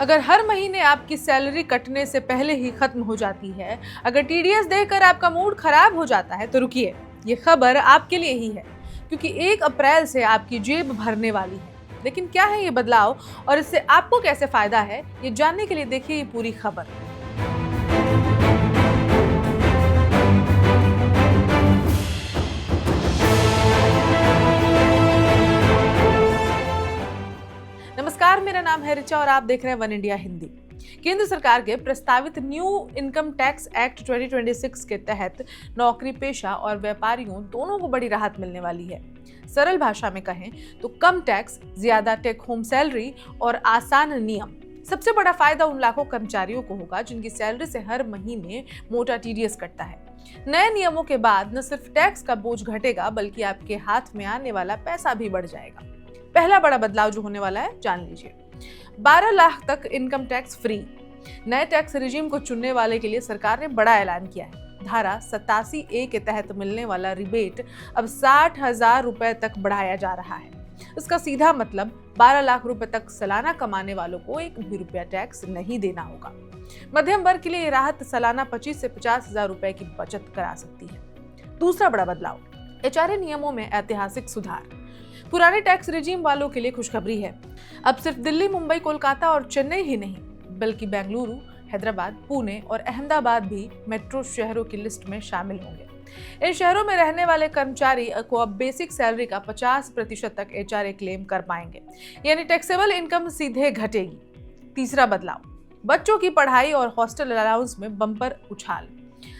अगर हर महीने आपकी सैलरी कटने से पहले ही खत्म हो जाती है, अगर टीडीएस देखकर आपका मूड खराब हो जाता है, तो रुकिए, ये खबर आपके लिए ही है, क्योंकि 1 अप्रैल से आपकी जेब भरने वाली है। लेकिन क्या है ये बदलाव और इससे आपको कैसे फायदा है, ये जानने के लिए देखिए ये पूरी खबर। नमस्कार, मेरा नाम है रिचा और आप देख रहे हैं वन इंडिया हिंदी। केंद्र सरकार के प्रस्तावित न्यू इनकम टैक्स एक्ट 2026 के तहत नौकरी पेशा और व्यापारियों दोनों को बड़ी राहत मिलने वाली है। सरल भाषा में कहें तो कम टैक्स, ज्यादा टेक होम सैलरी और आसान नियम। सबसे बड़ा फायदा उन लाखों कर्मचारियों को होगा जिनकी सैलरी से हर महीने मोटा टीडीएस कटता है। नए नियमों के बाद न सिर्फ टैक्स का बोझ घटेगा, बल्कि आपके हाथ में आने वाला पैसा भी बढ़ जाएगा। पहला बड़ा बदलाव जो होने वाला है, जान लीजिए। 12 लाख तक इनकम टैक्स फ्री। नए टैक्स रिजीम को चुनने वाले के लिए सरकार ने बड़ा ऐलान किया है। धारा 87A के तहत मिलने वाला रिबेट अब 60,000 रुपए तक बढ़ाया जा रहा है। इसका सीधा मतलब 12 लाख रुपए तक सालाना कमाने वालों को 1 भी रुपया टैक्स नहीं देना होगा। मध्यम वर्ग के लिए ये राहत सालाना 25 से 50,000 रुपए की बचत करा सकती है। दूसरा बड़ा बदलाव, एचआरए नियमों में ऐतिहासिक सुधार। पुराने टैक्स रिजीम वालों के लिए खुशखबरी है। अब सिर्फ दिल्ली, मुंबई, कोलकाता और चेन्नई ही नहीं, बल्कि बेंगलुरु, हैदराबाद, पुणे और अहमदाबाद भी मेट्रो शहरों की लिस्ट में शामिल होंगे। इन शहरों में रहने वाले कर्मचारी को अब बेसिक सैलरी का 50% तक एचआरए क्लेम कर पाएंगे, यानी टैक्सेबल इनकम सीधे घटेगी। तीसरा बदलाव, बच्चों की पढ़ाई और हॉस्टल अलाउंस में बम्पर उछाल।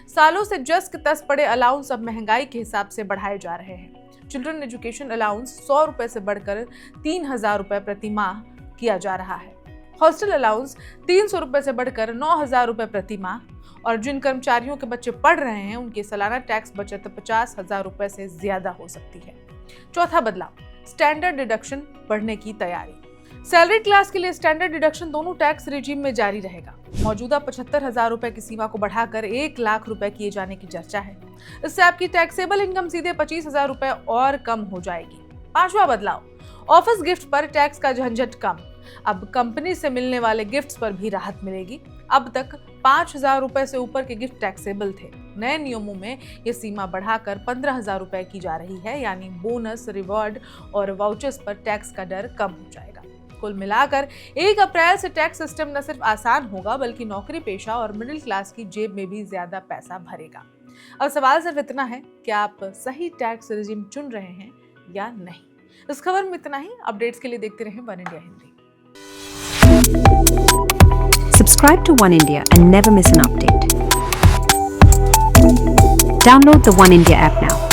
सालों से जस तस पड़े अलाउंस अब महंगाई के हिसाब से बढ़ाए जा रहे हैं। चिल्ड्रन एजुकेशन अलाउंस 100 रुपए से बढ़कर 3,000 रुपए प्रति माह किया जा रहा है। हॉस्टल अलाउंस 300 रुपए से बढ़कर 9,000 रुपए प्रति माह, और जिन कर्मचारियों के बच्चे पढ़ रहे हैं उनकी सालाना टैक्स बचत 50,000 रुपए से ज्यादा हो सकती है। चौथा बदलाव, स्टैंडर्ड डिडक्शन बढ़ने की तैयारी। सैलरी क्लास के लिए स्टैंडर्ड डिडक्शन दोनों टैक्स रिजीम में जारी रहेगा। मौजूदा 75,000 रुपए की सीमा को बढ़ाकर 1 लाख रुपए किए जाने की चर्चा है। इससे आपकी टैक्सेबल इनकम सीधे 25,000 रुपए और कम हो जाएगी। पांचवा बदलाव, ऑफिस गिफ्ट पर टैक्स का झंझट कम। अब कंपनी से मिलने वाले गिफ्ट्स पर भी राहत मिलेगी। अब तक 5,000 रुपए से ऊपर के गिफ्ट टैक्सेबल थे। नए नियमों में ये सीमा बढ़ाकर 15,000 रुपए की जा रही है, यानी बोनस, रिवॉर्ड और वाउचर्स पर टैक्स का डर कम हो जाएगा। कुल मिलाकर 1 अप्रैल से टैक्स सिस्टम न सिर्फ आसान होगा, बल्कि नौकरी पेशा और मिडिल क्लास की जेब में भी ज्यादा पैसा भरेगा। अब सवाल सिर्फ इतना है कि आप सही टैक्स रिजीम चुन रहे हैं या नहीं। इस खबर में इतना ही। अपडेट्स के लिए देखते रहें one India Hindi. Subscribe to One India and never miss an update. Download the One India app now.